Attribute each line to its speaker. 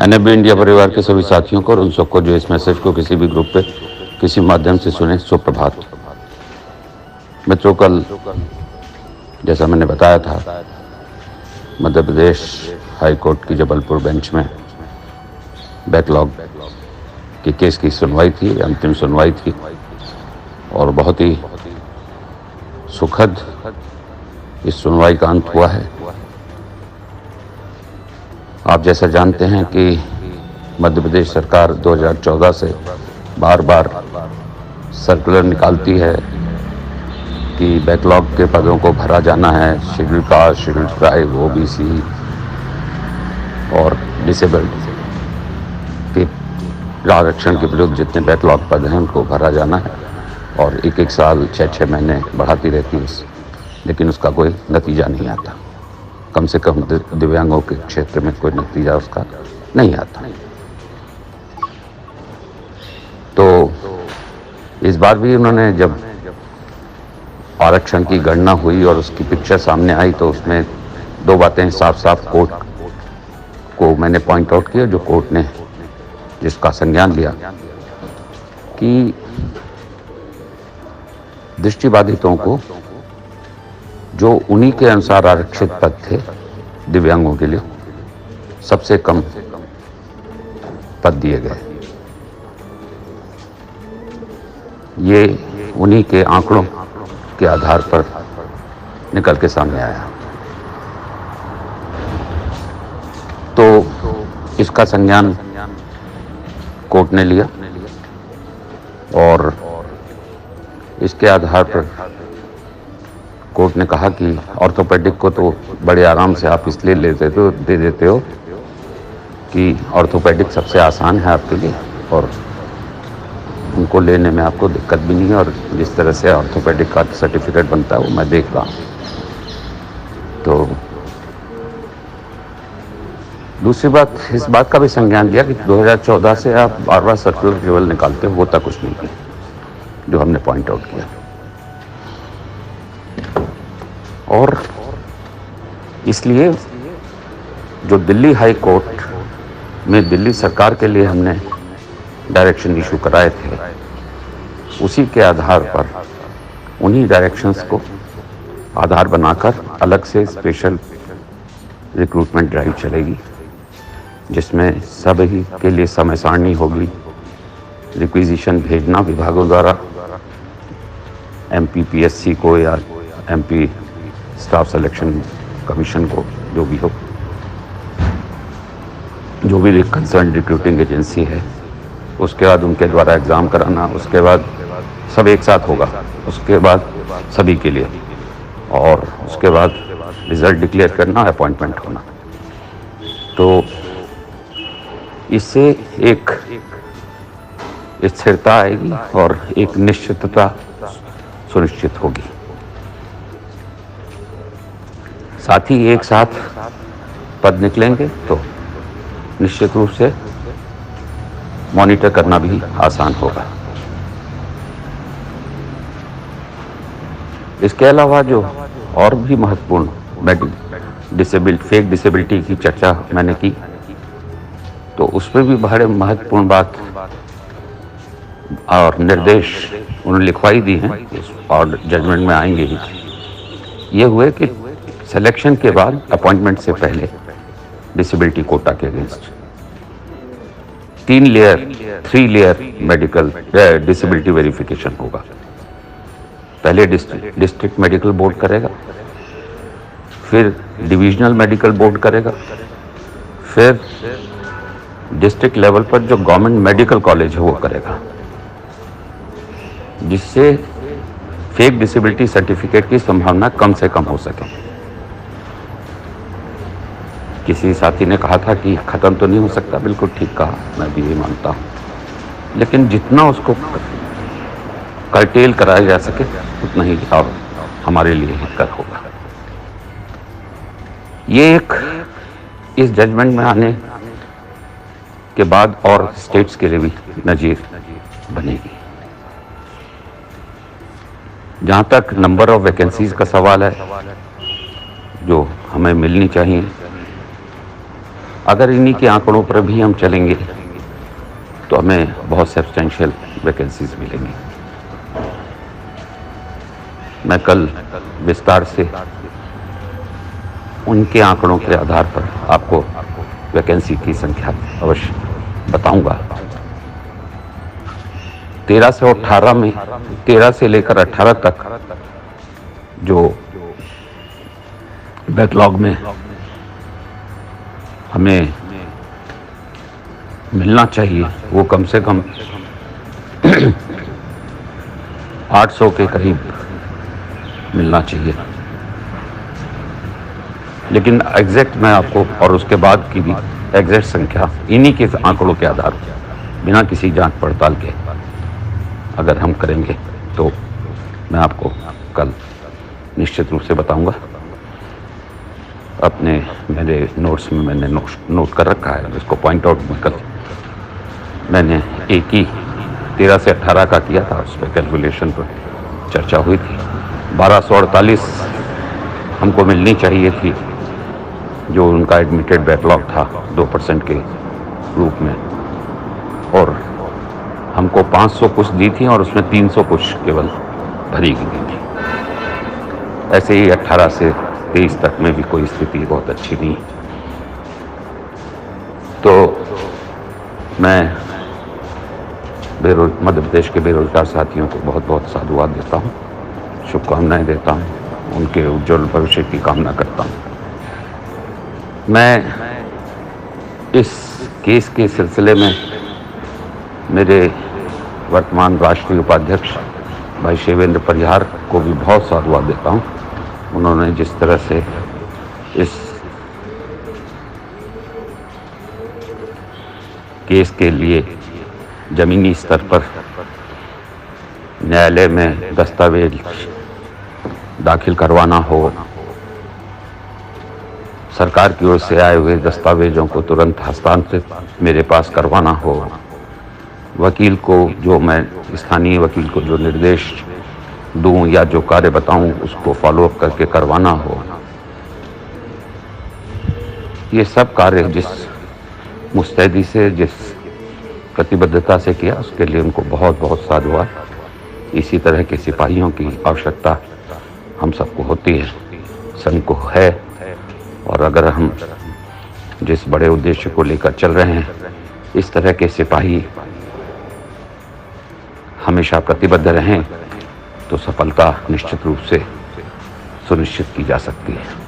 Speaker 1: NAB India परिवार के सभी साथियों को और उन सबको जो इस मैसेज को किसी भी ग्रुप पे किसी माध्यम से सुने, सुप्रभात। मित्रों, कल जैसा मैंने बताया था, मध्य प्रदेश हाई कोर्ट की जबलपुर बेंच में बैकलॉग के केस की सुनवाई थी, अंतिम सुनवाई थी और बहुत ही सुखद इस सुनवाई का अंत हुआ है। आप जैसा जानते हैं कि मध्य प्रदेश सरकार 2014 से बार बार सर्कुलर निकालती है कि बैकलॉग के पदों को भरा जाना है। Schedule caste, schedule tribe, OBC और डिसेबल्ड के आरक्षण के विरुद्ध जितने बैकलॉग पद हैं उनको भरा जाना है और एक एक साल 6-6 महीने बढ़ाती रहती है, लेकिन उसका कोई नतीजा नहीं आता। कम से कम दिव्यांगों के क्षेत्र में कोई नतीजा उसका नहीं आता। तो इस बार भी उन्होंने जब आरक्षण की गणना हुई और उसकी पिक्चर सामने आई तो उसमें दो बातें साफ साफ कोर्ट को मैंने पॉइंट आउट किया, जो कोर्ट ने जिसका संज्ञान लिया कि दृष्टिबाधितों को जो उन्हीं के अनुसार आरक्षित पद थे दिव्यांगों के लिए, सबसे कम पद दिए गए। ये उन्हीं के आंकड़ों के आधार पर निकल के सामने आया। तो इसका संज्ञान कोर्ट ने लिया और इसके आधार पर कोर्ट ने कहा कि ऑर्थोपेडिक को तो बड़े आराम से आप इसलिए दे देते हो कि ऑर्थोपेडिक सबसे आसान है आपके लिए और उनको लेने में आपको दिक्कत भी नहीं है, और जिस तरह से ऑर्थोपेडिक का सर्टिफिकेट बनता है वो मैं देख रहा हूँ। तो दूसरी बात, इस बात का भी संज्ञान लिया कि 2014 से आप बार बार सर्कुलर केवल निकालते हो, होता कुछ नहीं है, जो हमने पॉइंट आउट किया। और इसलिए जो दिल्ली हाई कोर्ट में दिल्ली सरकार के लिए हमने डायरेक्शन इशू कराए थे, उसी के आधार पर उन्हीं डायरेक्शंस को आधार बनाकर अलग से स्पेशल रिक्रूटमेंट ड्राइव चलेगी, जिसमें सभी के लिए समय सारणी होगी, रिक्विजिशन भेजना विभागों द्वारा MPPSC को या MP स्टाफ सिलेक्शन कमीशन को, जो भी हो, जो भी कंसर्न रिक्रूटिंग एजेंसी है, उसके बाद उनके द्वारा एग्ज़ाम कराना, उसके बाद सब एक साथ होगा, उसके बाद सभी के लिए, और उसके बाद रिज़ल्ट डिक्लेयर करना, अपॉइंटमेंट होना। तो इससे एक स्थिरता आएगी और एक निश्चितता सुनिश्चित होगी। साथ ही एक साथ पद निकलेंगे तो निश्चित रूप से मॉनिटर करना भी आसान होगा। इसके अलावा जो और भी महत्वपूर्ण फेक डिसेबिलिटी की चर्चा मैंने की, तो उसमें भी बड़े महत्वपूर्ण बात और निर्देश उन्होंने लिखवाई दी हैं और जजमेंट में आएंगे ही। ये हुए कि सिलेक्शन के बाद अपॉइंटमेंट से पहले डिसेबिलिटी कोटा के against 3 layer medical disability verification होगा। पहले डिस्ट्रिक्ट मेडिकल बोर्ड करेगा, फिर डिविजनल मेडिकल बोर्ड करेगा, फिर डिस्ट्रिक्ट लेवल पर जो गवर्नमेंट मेडिकल कॉलेज है वो करेगा, जिससे फेक डिसेबिलिटी सर्टिफिकेट की संभावना कम से कम हो सके। किसी साथी ने कहा था कि ख़त्म तो नहीं हो सकता, बिल्कुल ठीक कहा, मैं भी ये मानता हूँ, लेकिन जितना उसको कर्टेल कराया जा सके उतना ही और हमारे लिए हितकर होगा। ये एक इस जजमेंट में आने के बाद और स्टेट्स के लिए भी नज़ीर बनेगी। जहाँ तक नंबर ऑफ वैकेंसीज का सवाल है जो हमें मिलनी चाहिए, अगर इन्हीं के आंकड़ों पर भी हम चलेंगे तो हमें बहुत सब्सटेंशियल वैकेंसीज मिलेंगी। मैं कल विस्तार से उनके आंकड़ों के आधार पर आपको वैकेंसी की संख्या अवश्य बताऊंगा। 13 से 18 में 13 से लेकर 18 तक जो बैकलॉग में हमें मिलना चाहिए वो कम से कम 800 के करीब मिलना चाहिए। लेकिन एग्जैक्ट मैं आपको और उसके बाद की भी एग्जैक्ट संख्या इन्हीं के आंकड़ों के आधार पर बिना किसी जांच पड़ताल के अगर हम करेंगे तो मैं आपको कल निश्चित रूप से बताऊंगा। अपने मेरे नोट्स में मैंने नोट कर रखा है, इसको पॉइंट आउट में कल मैंने एक ही 13 से 18 का किया था, उस पर कैलकुलेशन पर चर्चा हुई थी। 1248 हमको मिलनी चाहिए थी जो उनका एडमिटेड बैकलॉग था 2% के रूप में, और हमको 500 कुछ दी थी और उसमें 300 कुछ केवल भरी गई थी। ऐसे ही 18 से 23 तक में भी कोई स्थिति बहुत अच्छी नहीं। तो मैं मध्य प्रदेश के बेरोजगार साथियों को बहुत बहुत साधुवाद देता हूँ, शुभकामनाएं देता हूँ, उनके उज्जवल भविष्य की कामना करता हूँ। मैं इस केस के सिलसिले में मेरे वर्तमान राष्ट्रीय उपाध्यक्ष भाई शिवेंद्र परिहार को भी बहुत साधुवाद देता हूँ। उन्होंने जिस तरह से इस केस के लिए जमीनी स्तर पर न्यायालय में दस्तावेज दाखिल करवाना हो, सरकार की ओर से आए हुए दस्तावेजों को तुरंत हस्तांतरित मेरे पास करवाना हो, वकील को जो मैं स्थानीय वकील को जो निर्देश दूं या जो कार्य बताऊं उसको फॉलोअप करके करवाना हो, ये सब कार्य जिस मुस्तैदी से जिस प्रतिबद्धता से किया उसके लिए उनको बहुत बहुत साधुवाद। इसी तरह के सिपाहियों की आवश्यकता हम सबको होती है, संघ को है, और अगर हम जिस बड़े उद्देश्य को लेकर चल रहे हैं इस तरह के सिपाही हमेशा प्रतिबद्ध रहें तो सफलता निश्चित रूप से सुनिश्चित की जा सकती है।